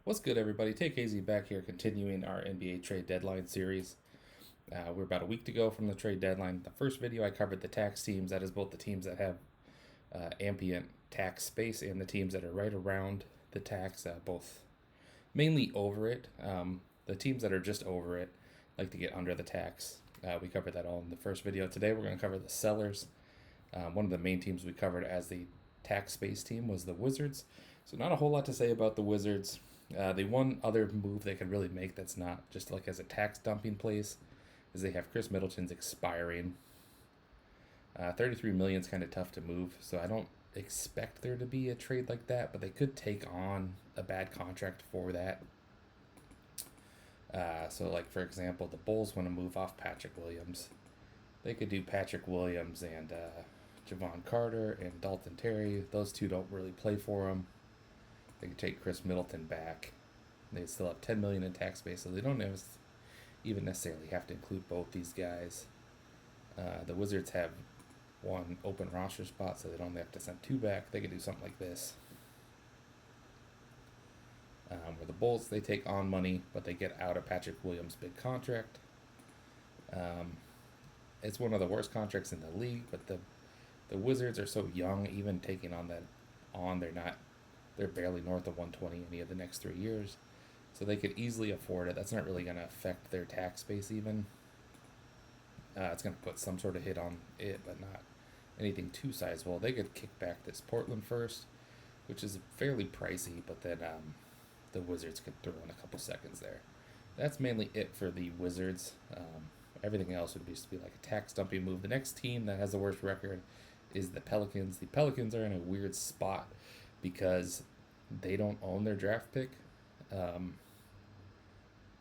What's good, everybody? Take KZ back here, continuing our NBA trade deadline series. We're about a week to go from the trade deadline. The first video I covered the tax teams. That is both the teams that have ambient tax space and the teams that are right around the tax, both mainly over it. The teams that are just over it like to get under the tax. We covered that all in the first video. Today we're going to cover the sellers. One of the main teams we covered as the tax space team was the Wizards. So not a whole lot to say about the Wizards. The one other move they could really make that's not just like as a tax dumping place is they have Chris Middleton's expiring. 33 million is kind of tough to move, so I don't expect there to be a trade like that, but they could take on a bad contract for that. So, like for example, the Bulls want to move off Patrick Williams. They could do Patrick Williams and Javon Carter and Dalton Terry. Those two don't really play for them. They could take Chris Middleton back. They still have 10 million in tax space, so they don't even necessarily have to include both these guys. The Wizards have one open roster spot, so they don't have to send two back. They could do something like this. Where the Bulls, they take on money, but they get out of Patrick Williams' big contract. It's one of the worst contracts in the league, but the Wizards are so young, even taking on that on, they're barely north of 120 any of the next 3 years. So they could easily afford it. That's not really going to affect their tax base even. It's going to put some sort of hit on it, but not anything too sizable. They could kick back this Portland first, which is fairly pricey, but then the Wizards could throw in a couple seconds there. That's mainly it for the Wizards. Everything else would just be like a tax dumping move. The next team that has the worst record is the Pelicans. The Pelicans are in a weird spot because they don't own their draft pick.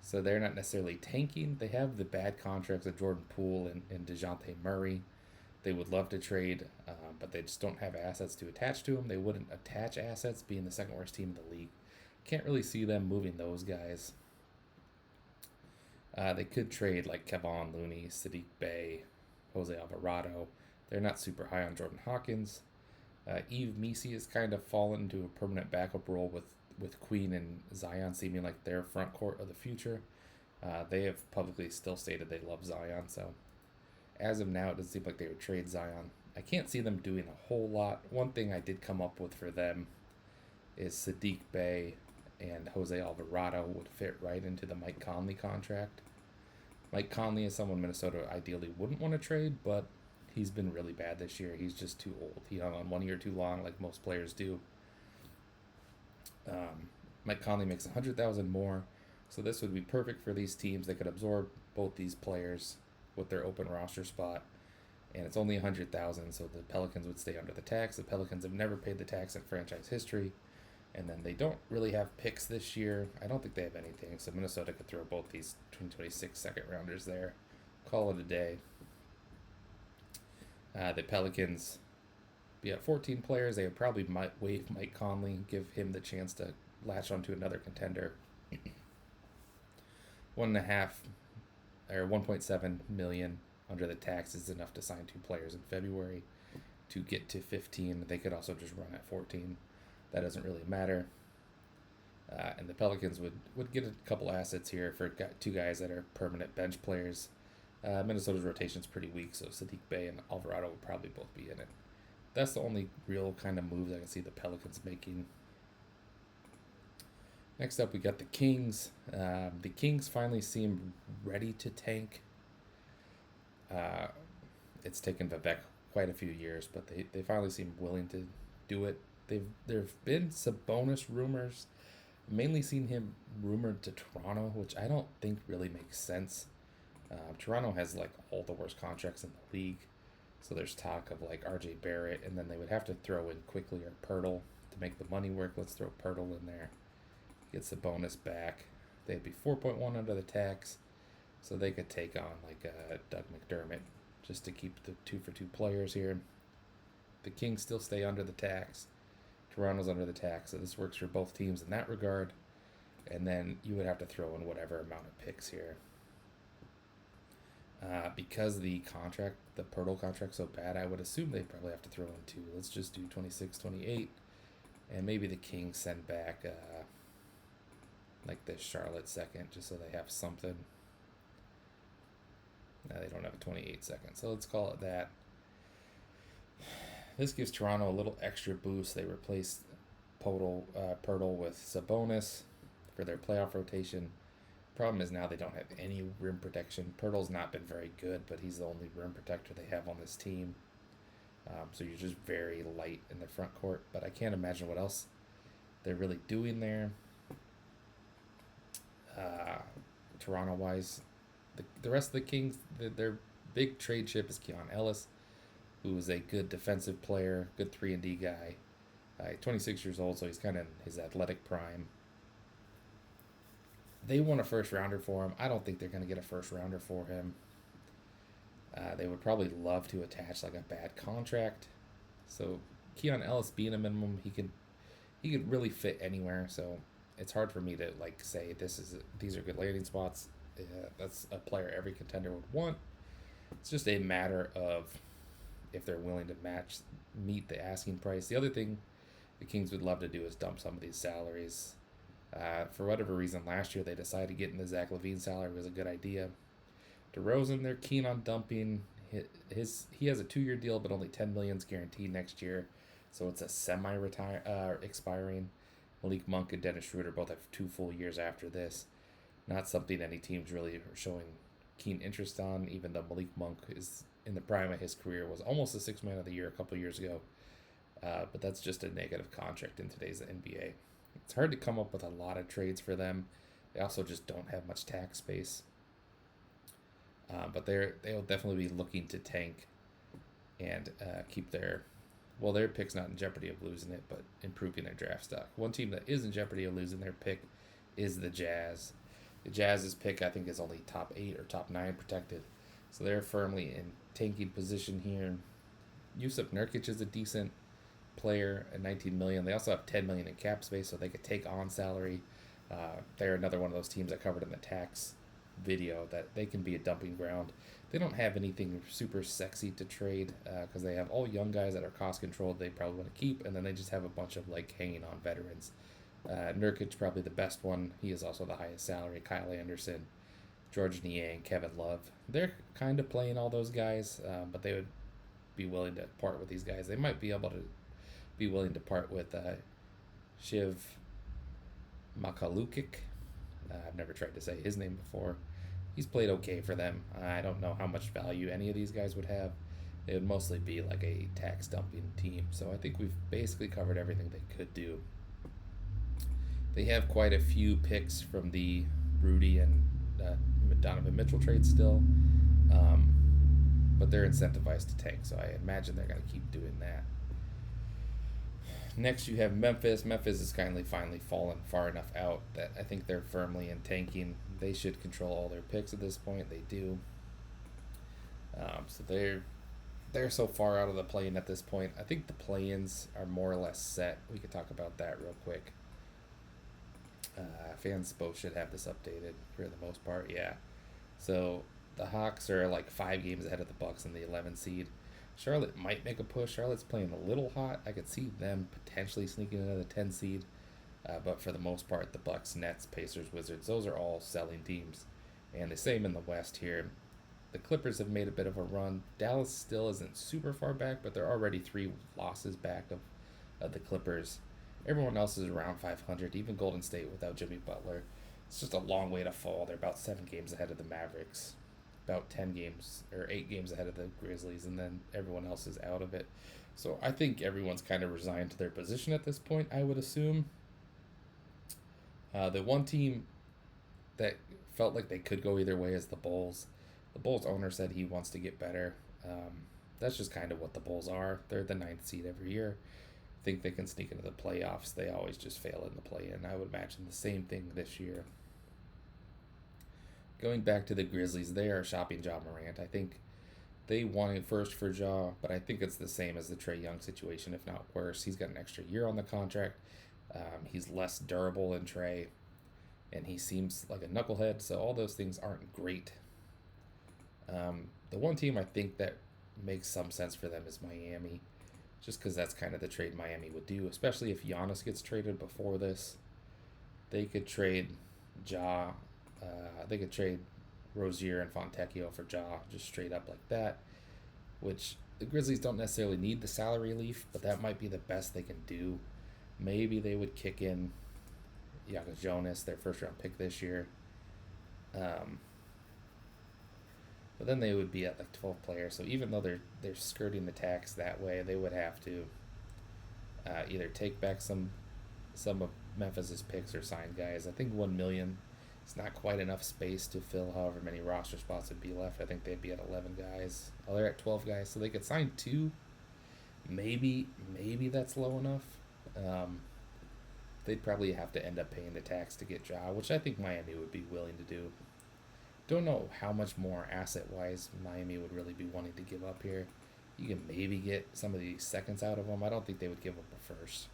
So they're not necessarily tanking. They have the bad contracts of Jordan Poole and DeJounte Murray. They would love to trade, but they just don't have assets to attach to them. They wouldn't attach assets, being the second worst team in the league. Can't really see them moving those guys. They could trade like Kevon Looney, Sadiq Bey, Jose Alvarado. They're not super high on Jordan Hawkins. Yves Missi has kind of fallen into a permanent backup role with Queen and Zion seeming like their front court of the future. They have publicly still stated they love Zion, so as of now, it doesn't seem like they would trade Zion. I can't see them doing a whole lot. One thing I did come up with for them is Sadiq Bey and Jose Alvarado would fit right into the Mike Conley contract. Mike Conley is someone Minnesota ideally wouldn't want to trade, but he's been really bad this year. He's just too old. He hung on 1 year too long, like most players do. Mike Conley makes 100,000 more, so this would be perfect for these teams. They could absorb both these players with their open roster spot, and it's only 100,000, so the Pelicans would stay under the tax. The Pelicans have never paid the tax in franchise history, and then they don't really have picks this year. I don't think they have anything, so Minnesota could throw both these 2026 second rounders there. Call it a day. The Pelicans be at 14 players. They would probably waive Mike Conley, give him the chance to latch onto another contender. 1.5 or 1.7 million under the tax is enough to sign two players in February. To get to 15, they could also just run at 14. That doesn't really matter. And the Pelicans would get a couple assets here for two guys that are permanent bench players. Minnesota's rotation is pretty weak, so Sadiq Bey and Alvarado would probably both be in it. That's the only real kind of moves I can see the Pelicans making. Next up, we got the Kings. The Kings finally seem ready to tank. It's taken Vivek quite a few years, but they finally seem willing to do it. There've been Sabonis rumors. Mainly seen him rumored to Toronto, which I don't think really makes sense. Toronto has like all the worst contracts in the league, so there's talk of like R.J. Barrett, and then they would have to throw in Quickly or Pirtle to make the money work. Let's throw Pirtle in there, gets the bonus back. They'd be 4.1 under the tax, so they could take on like Doug McDermott just to keep the 2-for-2 players here. The Kings still stay under the tax. Toronto's under the tax, so this works for both teams in that regard. And then you would have to throw in whatever amount of picks here. Because the Pirtle contract's so bad, I would assume they probably have to throw in two. Let's just do 26, 28, and maybe the Kings send back like this Charlotte second, just so they have something. Now they don't have a 28 second, so let's call it that. This gives Toronto a little extra boost. They replaced Pirtle with Sabonis for their playoff rotation. Problem is now they don't have any rim protection. Pirtle's not been very good, but he's the only rim protector they have on this team. So you're just very light in the front court. But I can't imagine what else they're really doing there. Toronto-wise, the rest of the Kings, their big trade chip is Keon Ellis, who is a good defensive player, good 3-and-D guy. 26 years old, so he's kind of in his athletic prime. They want a first rounder for him. I don't think they're going to get a first rounder for him. They would probably love to attach like a bad contract. So Keon Ellis being a minimum, he could really fit anywhere. So it's hard for me to like say these are good landing spots. That's a player every contender would want. It's just a matter of if they're willing to meet the asking price. The other thing the Kings would love to do is dump some of these salaries. For whatever reason, last year they decided getting the Zach LaVine salary was a good idea. DeRozan, they're keen on dumping. He has a 2-year deal, but only $10 million is guaranteed next year, so it's a expiring. Malik Monk and Dennis Schroeder both have 2 full years after this. Not something any teams really are showing keen interest on, even though Malik Monk is in the prime of his career, was almost a 6th man of the year a couple years ago. But that's just a negative contract in today's NBA. It's hard to come up with a lot of trades for them. They also just don't have much tax space. But they'll definitely be looking to tank and keep their pick's not in jeopardy of losing it, but improving their draft stock. One team that is in jeopardy of losing their pick is the Jazz. The Jazz's pick, I think, is only top 8 or top 9 protected. So they're firmly in tanking position here. Yusuf Nurkic is a decent player at $19 million. They also have $10 million in cap space, so they could take on salary. They're another one of those teams I covered in the tax video that they can be a dumping ground. They don't have anything super sexy to trade because they have all young guys that are cost controlled. They probably want to keep, and then they just have a bunch of like hanging on veterans. Nurkic probably the best one. He is also the highest salary. Kyle Anderson, George Niang, Kevin Love. They're kind of playing all those guys, but they would be willing to part with these guys. They might be able to be willing to part with Shiv Makalukic. I've never tried to say his name before. He's played okay for them. I don't know how much value any of these guys would have. They would mostly be like a tax dumping team. So I think we've basically covered everything they could do. They have quite a few picks from the Rudy and Donovan Mitchell trade still. But they're incentivized to tank, so I imagine they're going to keep doing that. Next, you have Memphis. Memphis has finally fallen far enough out that I think they're firmly in tanking. They should control all their picks at this point. They do. So they're so far out of the play-in at this point. I think the play-ins are more or less set. We could talk about that real quick. Fans both should have this updated for the most part. Yeah. So the Hawks are like 5 games ahead of the Bucks in the 11th seed. Charlotte might make a push. Charlotte's playing a little hot. I could see them potentially sneaking into the 10 seed. But for the most part, the Bucks, Nets, Pacers, Wizards, those are all selling teams. And the same in the West here. The Clippers have made a bit of a run. Dallas still isn't super far back, but they're already 3 losses back of the Clippers. Everyone else is around 500, even Golden State without Jimmy Butler. It's just a long way to fall. They're about 7 games ahead of the Mavericks. About 8 games ahead of the Grizzlies, and then everyone else is out of it. So I think everyone's kind of resigned to their position at this point, I would assume. The one team that felt like they could go either way is the Bulls. The Bulls owner said he wants to get better. That's just kind of what the Bulls are. They're the 9th seed every year. Think they can sneak into the playoffs. They always just fail in the play-in. I would imagine the same thing this year. Going back to the Grizzlies, they are shopping Ja Morant. I think they wanted first for Ja, but I think it's the same as the Trae Young situation, if not worse. He's got an extra year on the contract. He's less durable than Trae, and he seems like a knucklehead, so all those things aren't great. The one team I think that makes some sense for them is Miami, just because that's kind of the trade Miami would do, especially if Giannis gets traded before this. They could trade Ja. They could trade Rozier and Fontecchio for Ja, just straight up like that. Which the Grizzlies don't necessarily need the salary relief, but that might be the best they can do. Maybe they would kick in Jakob Jonas, their first round pick this year. Um, but then they would be at like 12 players. So even though they're skirting the tax that way, they would have to either take back some of Memphis's picks or sign guys. I think 1 million is not quite enough space to fill however many roster spots would be left. I think they'd be at 11 guys. Oh, they're at 12 guys, so they could sign two. Maybe that's low enough. Um, they'd probably have to end up paying the tax to get Ja, which I think Miami would be willing to do. Don't know how much more asset wise Miami would really be wanting to give up here. You can maybe get some of these seconds out of them. I don't think they would give up a first.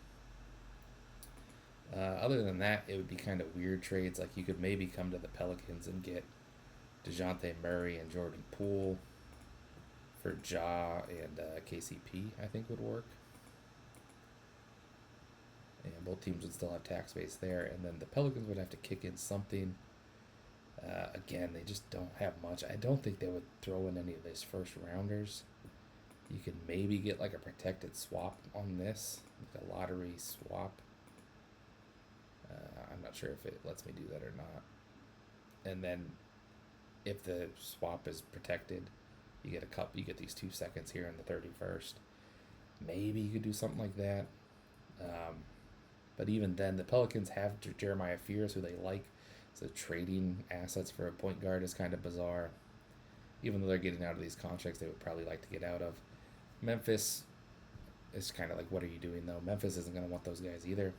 Other than that, it would be kind of weird trades. Like you could maybe come to the Pelicans and get DeJounte Murray and Jordan Poole for Ja and KCP, I think would work. And both teams would still have tax space there. And then the Pelicans would have to kick in something. Again, they just don't have much. I don't think they would throw in any of these first rounders. You could maybe get like a protected swap on this, like a lottery swap. I'm not sure if it lets me do that or not. And then, if the swap is protected, you get a cup. You get these 2 seconds here in the 31st. Maybe you could do something like that. But even then, the Pelicans have Jeremiah Fears, who they like. So trading assets for a point guard is kind of bizarre. Even though they're getting out of these contracts, they would probably like to get out of. Memphis is kind of like, what are you doing though? Memphis isn't going to want those guys either.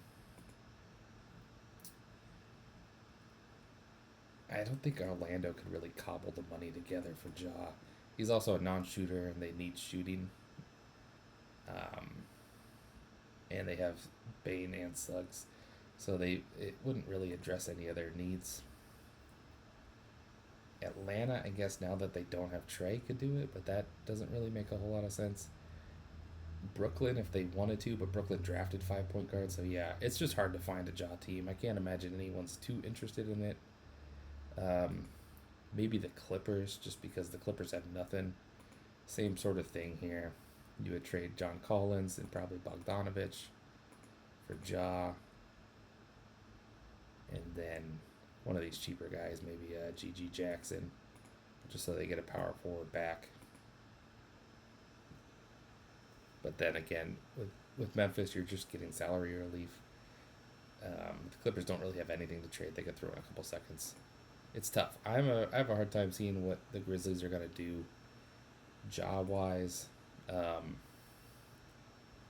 I don't think Orlando could really cobble the money together for Ja. He's also a non-shooter, and they need shooting. Um, and they have Bane and Suggs, so it wouldn't really address any of their needs. Atlanta, I guess now that they don't have Trey, could do it, but that doesn't really make a whole lot of sense. Brooklyn, if they wanted to, but Brooklyn drafted 5 point guards, so yeah, it's just hard to find a Ja team. I can't imagine anyone's too interested in it. Um, Maybe the Clippers, just because the Clippers have nothing. Same sort of thing here. You would trade John Collins and probably Bogdanovich for Ja, and then one of these cheaper guys, maybe GG Jackson, just so they get a power forward back. But then again, with Memphis, you're just getting salary relief. The Clippers don't really have anything to trade. They could throw in a couple seconds. It's tough. I have a hard time seeing what the Grizzlies are gonna do, job wise. I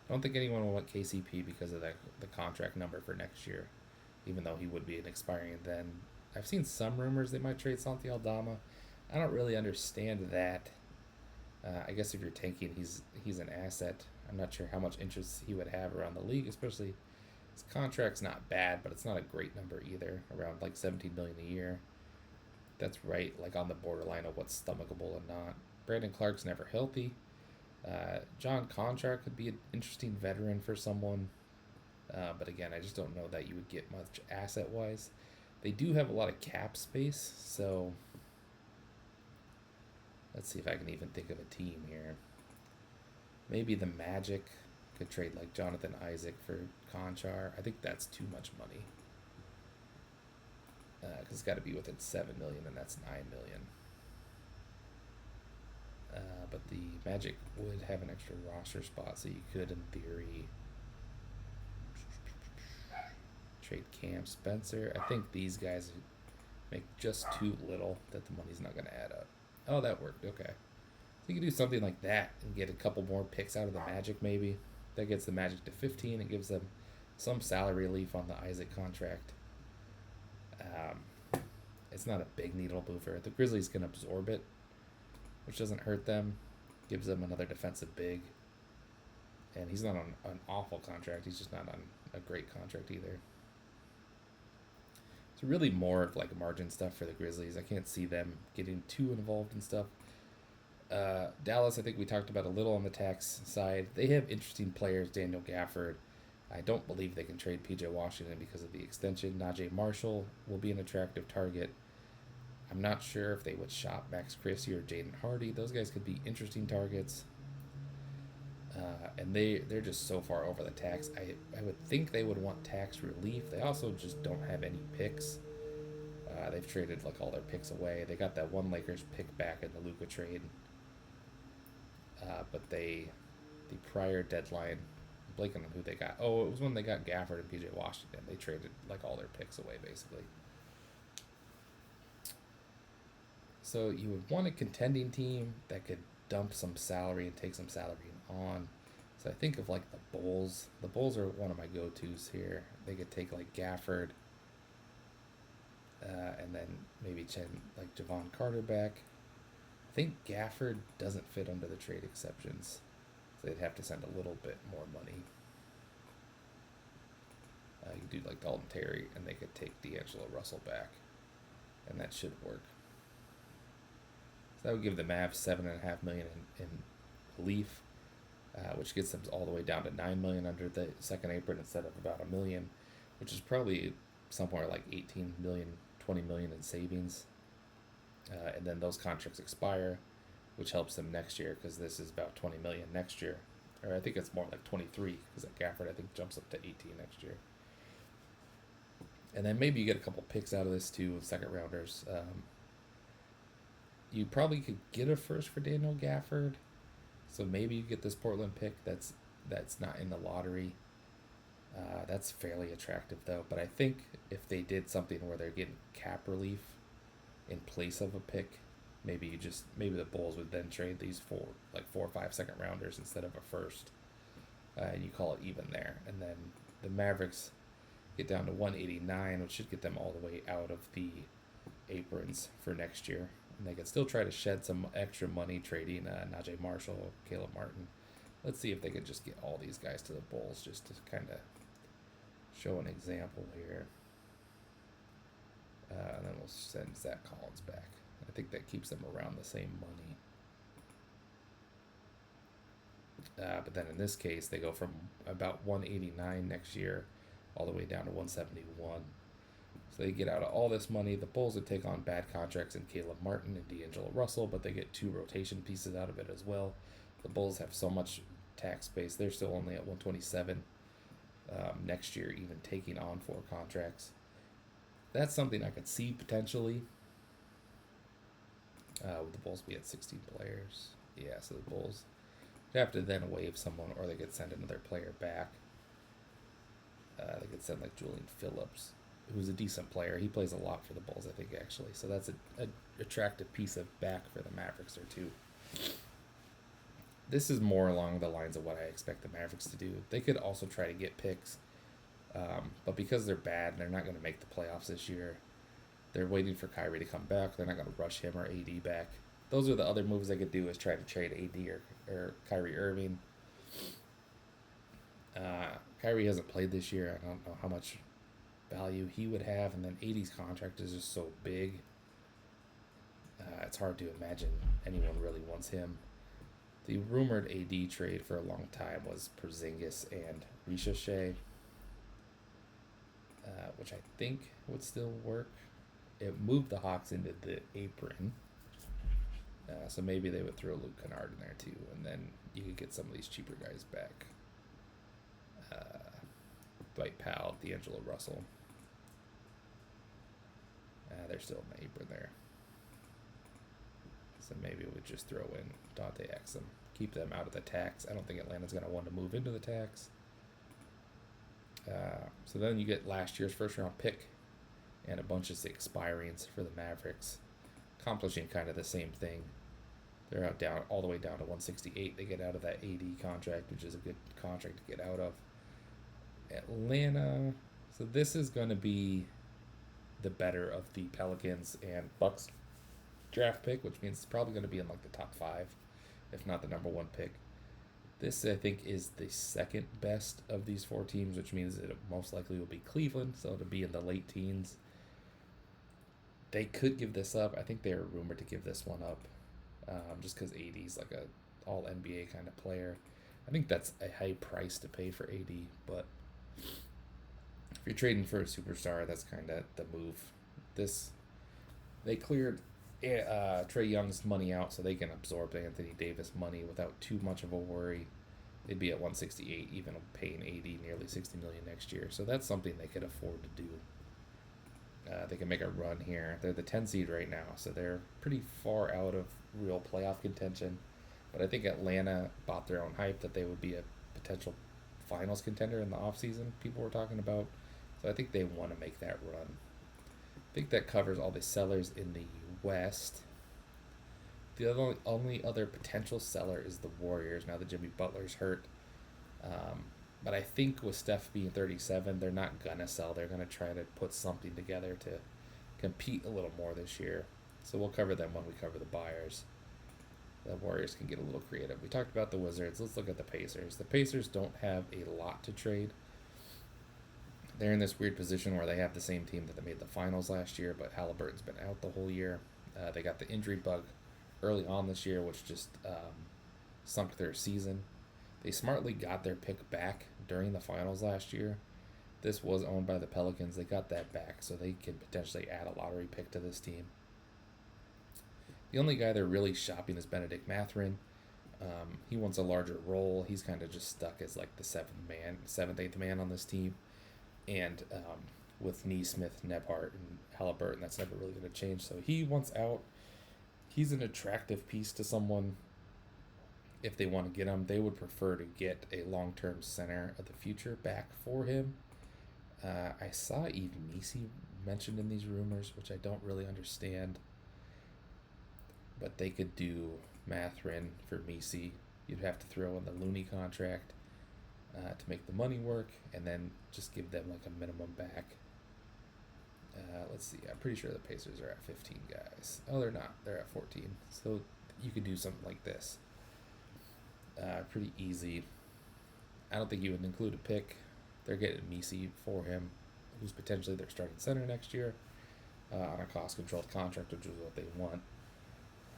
don't think anyone will want KCP because of the contract number for next year, even though he would be an expiring then. I've seen some rumors they might trade Santi Aldama. I don't really understand that. I guess if you're tanking, he's an asset. I'm not sure how much interest he would have around the league, especially his contract's not bad, but it's not a great number either, around like 17 million a year. That's right, like on the borderline of what's stomachable and not. Brandon Clark's never healthy. John Contract could be an interesting veteran for someone, but again, I just don't know that you would get much asset wise. They do have a lot of cap space, so let's see if I can even think of a team here. Maybe the Magic could trade like Jonathan Isaac for Conchar. I think that's too much money because it's got to be within 7 million, and that's 9 million. But the Magic would have an extra roster spot, so you could, in theory, trade Cam Spencer. I think these guys make just too little that the money's not going to add up. Oh, that worked. Okay. So you could do something like that and get a couple more picks out of the Magic, maybe. That gets the Magic to 15 and gives them some salary relief on the Isaac contract. It's not a big needle mover. The Grizzlies can absorb it, which doesn't hurt them. Gives them another defensive big. And he's not on an awful contract. He's just not on a great contract either. It's really more of like margin stuff for the Grizzlies. I can't see them getting too involved in stuff. Dallas, I think we talked about a little on the tax side. They have interesting players. Daniel Gafford, I don't believe they can trade PJ Washington because of the extension. Najee Marshall will be an attractive target. I'm not sure if they would shop Max Christie or Jaden Hardy. Those guys could be interesting targets. And they're just so far over the tax. I would think they would want tax relief. They also just don't have any picks. They've traded like all their picks away. They got that one Lakers pick back in the Luka trade. But the prior deadline, I'm blanking on who they got. Oh, it was when they got Gafford and PJ Washington. They traded like all their picks away basically. So you would want a contending team that could dump some salary and take some salary on. So I think of like the Bulls. The Bulls are one of my go-tos here. They could take like Gafford, and then maybe like Javon Carter back. I think Gafford doesn't fit under the trade exceptions, so they'd have to send a little bit more money. You could do like Dalton Terry, and they could take D'Angelo Russell back, and that should work. So that would give the Mavs $7.5 million in relief, which gets them all the way down to $9 million under the second apron instead of about $1 million, which is probably somewhere like 18 million, 20 million in savings. And then those contracts expire, which helps them next year because this is about 20 million next year, or I think it's more like 23 because Gafford I think jumps up to 18 next year. And then maybe you get a couple picks out of this too, second rounders. You probably could get a first for Daniel Gafford, so maybe you get this Portland pick that's not in the lottery. That's fairly attractive though, but I think if they did something where they're getting cap relief in place of a pick, maybe the Bulls would then trade these 4 or 5 second rounders instead of a first, and you call it even there. And then the Mavericks get down to 189, which should get them all the way out of the aprons for next year, and they can still try to shed some extra money trading Najee Marshall, Caleb Martin. Let's see if they can just get all these guys to the Bulls just to kind of show an example here. And then we'll send Zach Collins back. I think that keeps them around the same money. But then in this case, they go from about 189 next year all the way down to 171. So they get out of all this money. The Bulls would take on bad contracts in Caleb Martin and D'Angelo Russell, but they get 2 rotation pieces out of it as well. The Bulls have so much tax space. They're still only at 127 next year, even taking on 4 contracts. That's something I could see potentially. Would the Bulls be at 16 players? Yeah, so the Bulls would have to then waive someone, or they could send another player back. They could send like Julian Phillips, who's a decent player. He plays a lot for the Bulls, I think, actually. So that's an attractive piece of back for the Mavericks there, too. This is more along the lines of what I expect the Mavericks to do. They could also try to get picks. But because they're bad and they're not going to make the playoffs this year, they're waiting for Kyrie to come back. They're not going to rush him or AD back. Those are the other moves they could do, is try to trade AD or Kyrie Irving. Kyrie hasn't played this year. I don't know how much value he would have. And then AD's contract is just so big. It's hard to imagine anyone really wants him. The rumored AD trade for a long time was Porzingis and Ricochet, which I think would still work. It moved the Hawks into the apron, so maybe they would throw Luke Kennard in there too, and then you could get some of these cheaper guys back. Dwight Powell, D'Angelo Russell. They're still in the apron there. So maybe we'd just throw in Dante Exum. Keep them out of the tax. I don't think Atlanta's going to want to move into the tax. So then you get last year's first round pick and a bunch of expirings for the Mavericks, accomplishing kind of the same thing. They're all the way down to 168. They get out of that AD contract, which is a good contract to get out of. Atlanta. So this is going to be the better of the Pelicans and Bucks draft pick, which means it's probably going to be in like the top 5, if not the number 1 pick. This, I think, is the second best of these 4 teams, which means it most likely will be Cleveland, so it'll be in the late teens. They could give this up. I think they are rumored to give this one up, just because AD's like a all-NBA kind of player. I think that's a high price to pay for AD, but If you're trading for a superstar, that's kind of the move. This They cleared Trae Young's money out so they can absorb Anthony Davis money without too much of a worry. They'd be at 168, even paying 80, nearly 60 million next year. So that's something they could afford to do. They can make a run here. They're the 10 seed right now, so they're pretty far out of real playoff contention. But I think Atlanta bought their own hype that they would be a potential finals contender in the offseason, people were talking about. So I think they want to make that run. I think that covers all the sellers in the West. The only other potential seller is the Warriors now that Jimmy Butler's hurt. But I think with Steph being 37, they're not going to sell. They're going to try to put something together to compete a little more this year. So we'll cover them when we cover the buyers. The Warriors can get a little creative. We talked about the Wizards. Let's look at the Pacers. The Pacers don't have a lot to trade. They're in this weird position where they have the same team that they made the finals last year, but Halliburton's been out the whole year. They got the injury bug early on this year, which just sunk their season. They smartly got their pick back during the finals last year. This was owned by the Pelicans. They got that back, so they could potentially add a lottery pick to this team. The only guy they're really shopping is Benedict Mathurin. He wants a larger role. He's kind of just stuck as like the seventh, eighth man on this team. And with Nesmith, Nebhart, and Halliburton, that's never really going to change. So he wants out. He's an attractive piece to someone. If they want to get him, they would prefer to get a long-term center of the future back for him. I saw Yves Missi mentioned in these rumors, which I don't really understand. But they could do Mathurin for Missi. You'd have to throw in the Looney contract to make the money work, and then just give them like a minimum back. Let's see. I'm pretty sure the Pacers are at 15 guys. Oh, they're not. They're at 14. So you could do something like this. Pretty easy. I don't think you would include a pick. They're getting Missi for him, who's potentially their starting center next year, on a cost-controlled contract, which is what they want.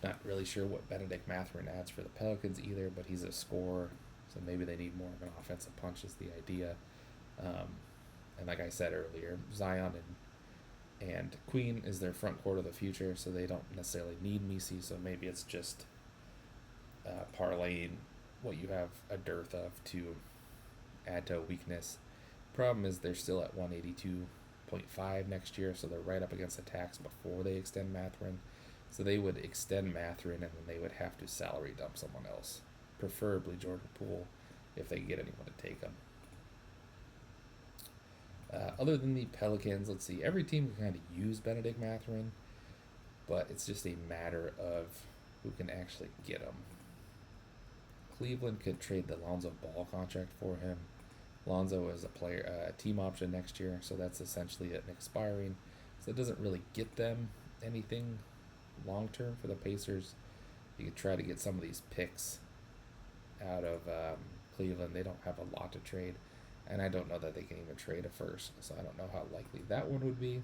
Not really sure what Benedict Mathurin adds for the Pelicans either, but he's a scorer, so maybe they need more of an offensive punch is the idea. And like I said earlier, Zion and Queen is their front court of the future, so they don't necessarily need Missi, so maybe it's just parlaying what you have a dearth of to add to a weakness. Problem is they're still at 182.5 next year, so they're right up against the tax before they extend Mathurin. So they would extend Mathurin, and then they would have to salary dump someone else, preferably Jordan Poole, if they get anyone to take him. Other than the Pelicans, let's see, every team can kind of use Benedict Mathurin, but it's just a matter of who can actually get him. Cleveland could trade the Lonzo Ball contract for him. Lonzo is a team option next year, so that's essentially an expiring. So it doesn't really get them anything long term for the Pacers. You could try to get some of these picks out of Cleveland. They don't have a lot to trade, and I don't know that they can even trade a first, so I don't know how likely that one would be.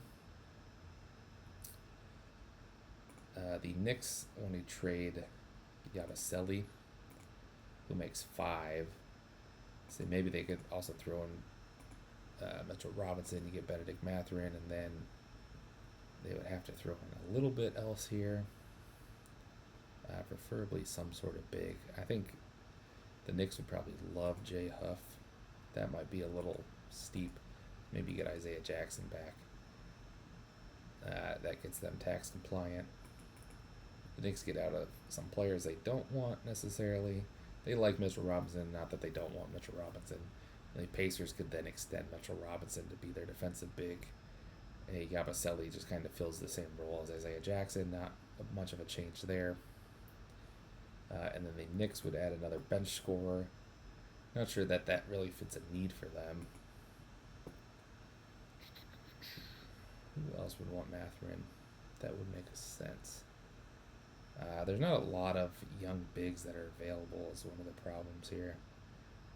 The Knicks only trade Yabusele, who makes 5. So maybe they could also throw in Mitchell Robinson. You get Benedict Mathurin, and then they would have to throw in a little bit else here. Preferably some sort of big. I think the Knicks would probably love Jay Huff. That might be a little steep. Maybe get Isaiah Jackson back. That gets them tax compliant. The Knicks get out of some players they don't want necessarily. They like Mitchell Robinson, not that they don't want Mitchell Robinson. The Pacers could then extend Mitchell Robinson to be their defensive big. Yabusele just kind of fills the same role as Isaiah Jackson, not much of a change there. And then the Knicks would add another bench scorer. Not sure that really fits a need for them. Who else would want Mathurin? That would make sense. There's not a lot of young bigs that are available is one of the problems here.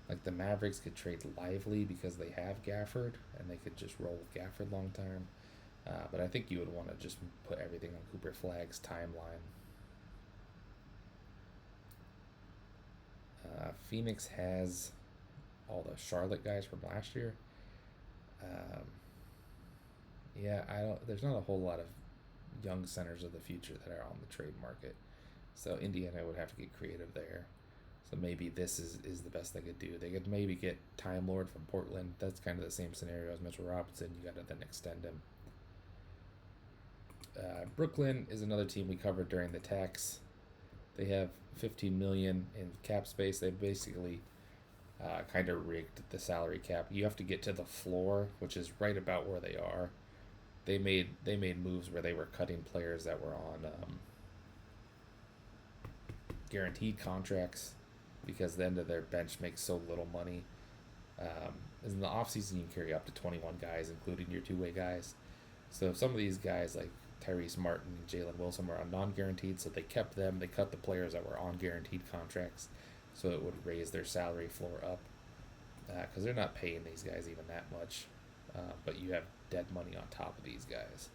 Like the Mavericks could trade Lively because they have Gafford, and they could just roll with Gafford long term. But I think you would want to just put everything on Cooper Flagg's timeline. Phoenix has all the Charlotte guys from last year. Um, yeah, I don't. There's not a whole lot of young centers of the future that are on the trade market. So Indiana would have to get creative there. So maybe this is the best they could do. They could maybe get Time Lord from Portland. That's kind of the same scenario as Mitchell Robinson. You got to then extend him. Brooklyn is another team we covered during the tax. They have 15 million in cap space. They basically kind of rigged the salary cap. You have to get to the floor, which is right about where they are. They made moves where they were cutting players that were on guaranteed contracts because the end of their bench makes so little money. In the offseason, you can carry up to 21 guys, including your two-way guys. So some of these guys, like Tyrese Martin and Jalen Wilson, were on non-guaranteed, so they kept them. They cut the players that were on guaranteed contracts, so it would raise their salary floor up because they're not paying these guys even that much. But you have dead money on top of these guys.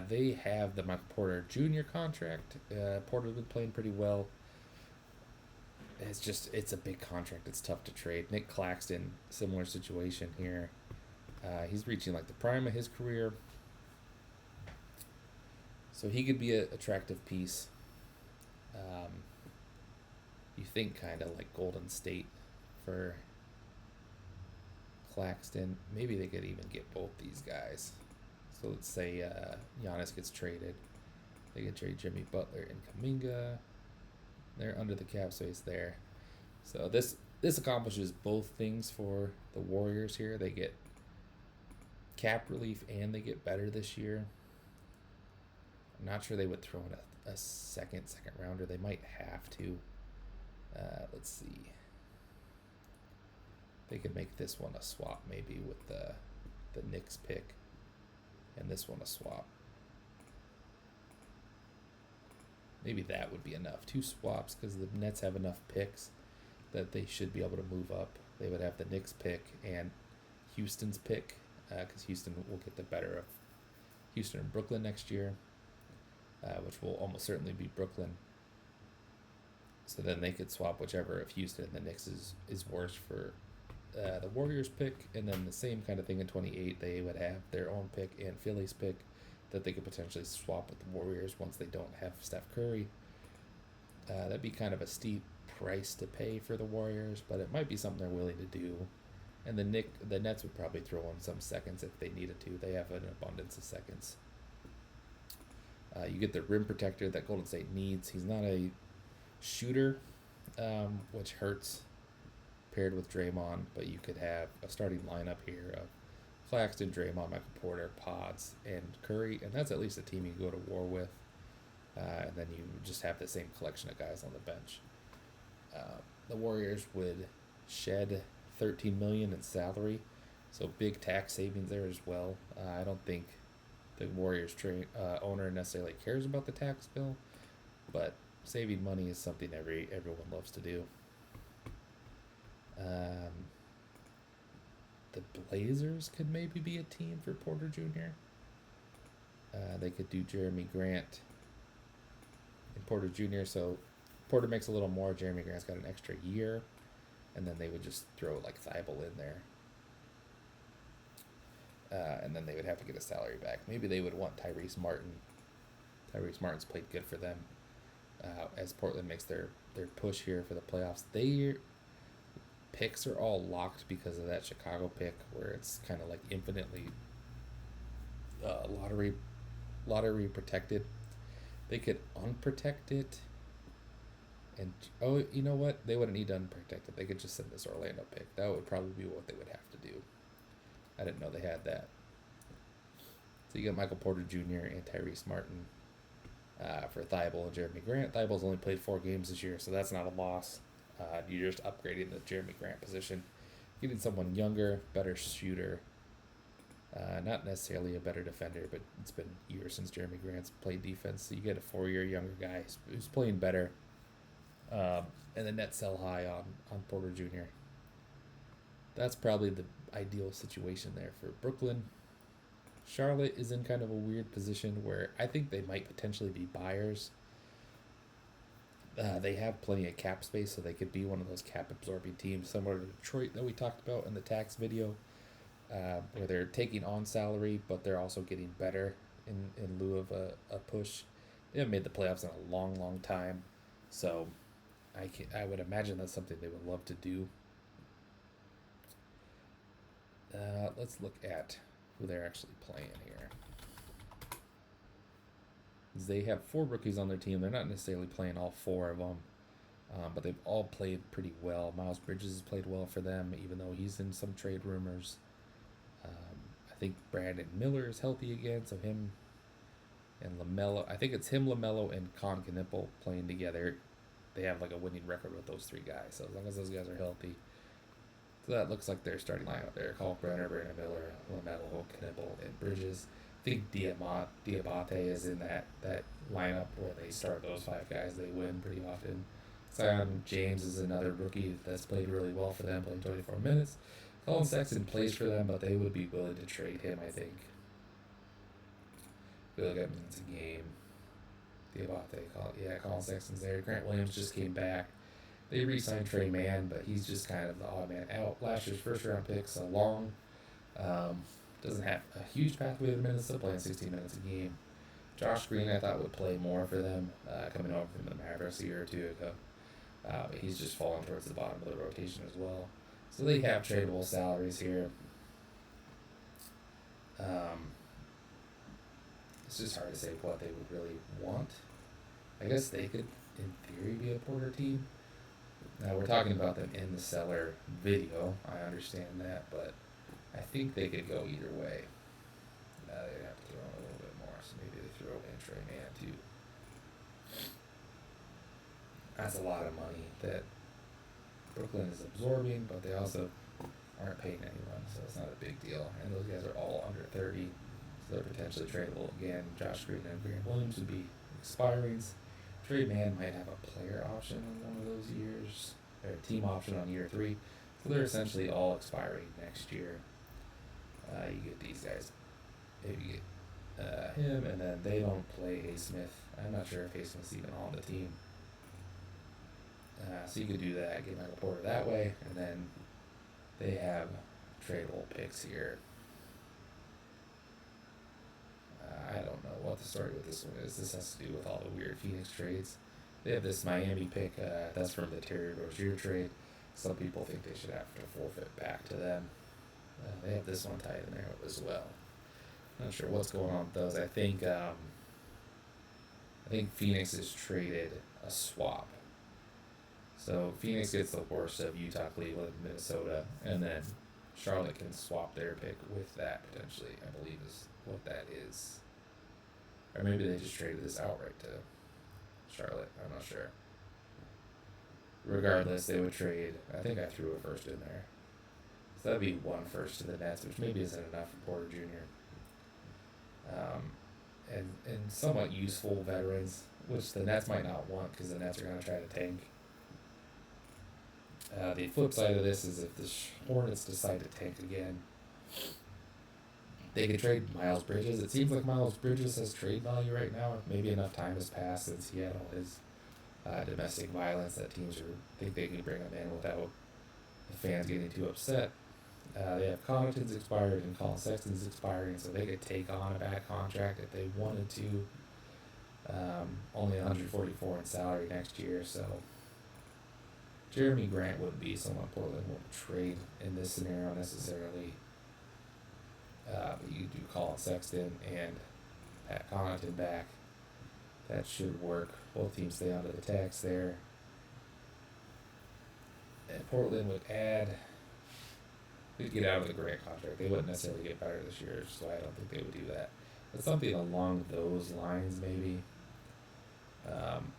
They have the Michael Porter Jr. contract. Porter's been playing pretty well. It's a big contract. It's tough to trade. Nick Claxton, similar situation here. He's reaching like the prime of his career, so he could be an attractive piece. You think kind of like Golden State for Claxton. Maybe they could even get both these guys. So let's say Giannis gets traded. They could trade Jimmy Butler and Kuminga. They're under the cap space there. So this accomplishes both things for the Warriors here. They get cap relief and they get better this year. I'm not sure they would throw in a second rounder. They might have to. Let's see. They could make this one a swap maybe with the Knicks pick, and this one a swap. Maybe that would be enough. 2 swaps because the Nets have enough picks that they should be able to move up. They would have the Knicks pick and Houston's pick because Houston will get the better of Houston and Brooklyn next year, which will almost certainly be Brooklyn. So then they could swap whichever of Houston and the Knicks is worse for the Warriors pick, and then the same kind of thing in 28. They would have their own pick and Philly's pick that they could potentially swap with the Warriors once they don't have Steph Curry. That'd be kind of a steep price to pay for the Warriors, but it might be something they're willing to do. And the Nets would probably throw in some seconds if they needed to. They have an abundance of seconds. You get the rim protector that Golden State needs. He's not a shooter, which hurts paired with Draymond, but you could have a starting lineup here of Claxton, Draymond, Michael Porter, Pods, and Curry, and that's at least a team you can go to war with. And then you just have the same collection of guys on the bench. The Warriors would shed $13 million in salary, so big tax savings there as well. I don't think the Warriors owner necessarily cares about the tax bill, but saving money is something everyone loves to do. The Blazers could maybe be a team for Porter Jr. They could do Jeremy Grant and Porter Jr. So Porter makes a little more. Jeremy Grant's got an extra year, and then they would just throw like Thibault in there. And then they would have to get a salary back. Maybe they would want Tyrese Martin. Tyrese Martin's played good for them. As Portland makes their push here for the playoffs, their picks are all locked because of that Chicago pick, where it's kind of like infinitely lottery protected. They could unprotect it, and you know what? They wouldn't need to unprotect it. They could just send this Orlando pick. That would probably be what they would have to do. I didn't know they had that. So you got Michael Porter Jr. and Tyrese Martin for Thibault and Jeremy Grant. Thibault's only played 4 games this year, so that's not a loss. You're just upgrading the Jeremy Grant position. Getting someone younger, better shooter. Not necessarily a better defender, but it's been years since Jeremy Grant's played defense. So you get a 4-year younger guy who's playing better. And the Nets sell high on Porter Jr. That's probably the ideal situation there for Brooklyn. Charlotte is in kind of a weird position where I think they might potentially be buyers. They have plenty of cap space, so they could be one of those cap absorbing teams, similar to Detroit that we talked about in the tax video, where they're taking on salary, but they're also getting better in lieu of a push. They haven't made the playoffs in a long, long time, so I would imagine that's something they would love to do. Let's look at who they're actually playing here. They have 4 rookies on their team. They're not necessarily playing all 4 of them, but they've all played pretty well. Miles Bridges has played well for them, even though he's in some trade rumors. I think Brandon Miller is healthy again, so him and LaMelo. I think it's him, LaMelo, and Con Knipple playing together. They have like a winning record with those 3 guys. So as long as those guys are healthy, so that looks like their starting lineup there: Kalkbrenner, Brandon Miller, LaMelo, Knipple, and Bridges. I think Diabate is in that lineup where they start those 5 guys. They win pretty often. Zion James is another rookie that's played really well for them, playing 24 minutes. Colin Sexton plays for them, but they would be willing to trade him, I think. Feel like it's a game. Colin Sexton's there. Grant Williams just came back. They re-signed Trey Mann, but he's just kind of the odd man out. Last year's first-round pick, so long. Doesn't have a huge pathway to minutes, still playing 16 minutes a game. Josh Green, I thought, would play more for them, coming over from the Mavericks a year or 2 ago. But he's just fallen towards the bottom of the rotation as well. So they have tradable salaries here. It's just hard to say what they would really want. I guess they could, in theory, be a Porter team. Now, we're talking about them in the Cellar video. I understand that, but I think they could go either way. They'd have to throw in a little bit more, so maybe they throw in Trey Mann too. That's a lot of money that Brooklyn is absorbing, but they also aren't paying anyone, so it's not a big deal. And those guys are all under 30, so they're potentially tradable again. Josh Green and Grant Williams would be expirings. Trey Mann might have a player option in one of those years, or a team option on year 3. So they're essentially all expiring next year. You get these guys. Maybe you get him, and then they don't play A. Smith. I'm not sure if A. Smith's even on the team. So you could do that, get Michael Porter that way, and then they have tradable picks here. I don't know what the story with this one is. This has to do with all the weird Phoenix trades. They have this Miami pick, that's from the Terry Rozier trade. Some people think they should have to forfeit back to them. They have this one tied in there as well. Not sure what's going on with those. I think Phoenix has traded a swap. So Phoenix gets the worst of Utah, Cleveland, Minnesota, and then Charlotte can swap their pick with that potentially, I believe is what that is. Or maybe they just traded this outright to Charlotte. I'm not sure. Regardless, they would trade. I think I threw a first in there. So that'd be 1 first to the Nets, which maybe isn't enough for Porter Jr. And somewhat useful veterans, which the Nets might not want because the Nets are going to try to tank. The flip side of this is if the Hornets decide to tank again, they could trade Miles Bridges. It seems like Miles Bridges has trade value right now. Maybe enough time has passed since he had all his domestic violence that teams think they can bring him in without the fans getting too upset. They have Connaughton's expired and Colin Sexton's expiring, so they could take on a bad contract if they wanted to. Only $144 in salary next year, so Jeremy Grant wouldn't be someone Portland wouldn't trade in this scenario necessarily. But you do Colin Sexton and Pat Connaughton back. That should work. Both teams stay under the tax there. And Portland would they'd get out of the Grant contract. They wouldn't necessarily get better this year, so I don't think they would do that. But something along those lines, maybe.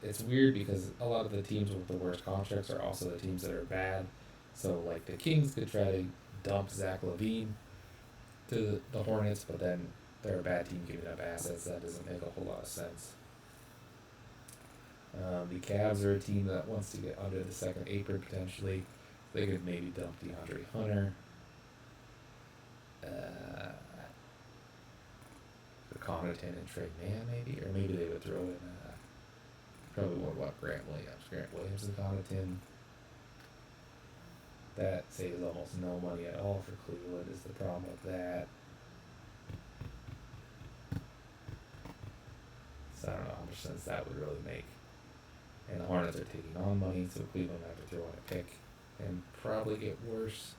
It's weird because a lot of the teams with the worst contracts are also the teams that are bad. So, like, the Kings could try to dump Zach LaVine to the Hornets, but then they're a bad team giving up assets. That doesn't make a whole lot of sense. The Cavs are a team that wants to get under the second apron potentially. They could maybe dump DeAndre Hunter. For Connaughton and Trey Mann maybe, or maybe they would throw in Probably what Grant Williams. Grant Williams and Connaughton. That saves almost no money at all for Cleveland is the problem with that. So I don't know how much sense that would really make. And the Hornets are taking on money, so Cleveland have to throw in a pick and probably get worse.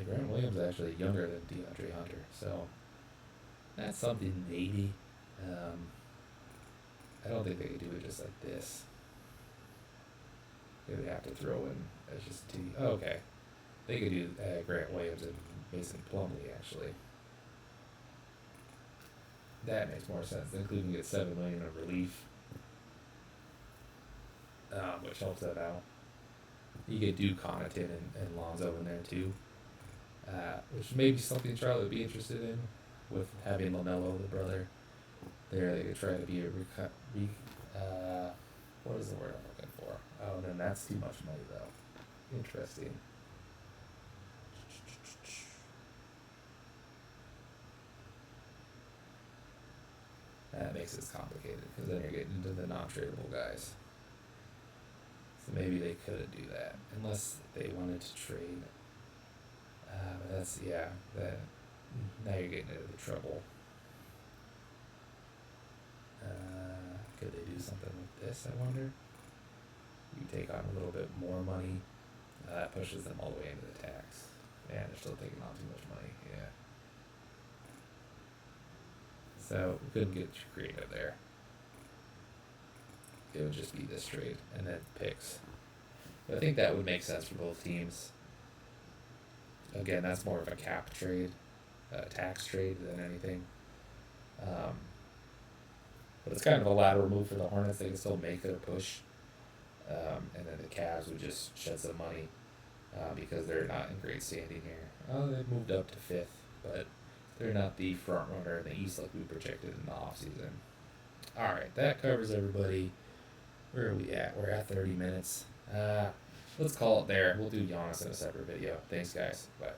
Grant Williams is actually younger than DeAndre Hunter, so that's something maybe. I don't think they could do it just like this. They would have to throw in as just T. Oh, okay. They could do Grant Williams and Mason Plumlee, actually. That makes more sense. Then Cleveland gets $7 million of relief, which helps that out. You could do Connaughton and Lonzo in there too, which may be something Charlotte would be interested in with having LaMelo, the brother. There, they could try to be a what is the word I'm looking for? Oh, then that's too much money though. Interesting. That makes it complicated because then you're getting into the non-tradable guys. So maybe they couldn't do that unless they wanted to trade. But that's that. Now you're getting into the trouble. Could they do something with this? I wonder. You take on a little bit more money. That pushes them all the way into the tax. Man, they're still taking on too much money. Yeah. So we couldn't get too creative there. It would just be this trade and then picks. But I think that would make sense for both teams. Again, that's more of a cap trade, tax trade than anything. But it's kind of a lateral move for the Hornets. They can still make their push. And then the Cavs would just shed some money because they're not in great standing here. They've moved up to 5th, but they're not the front runner in the East like we projected in the offseason. All right, that covers everybody. Where are we at? We're at 30 minutes. Let's call it there. We'll do Giannis in a separate video. Thanks, guys. Bye.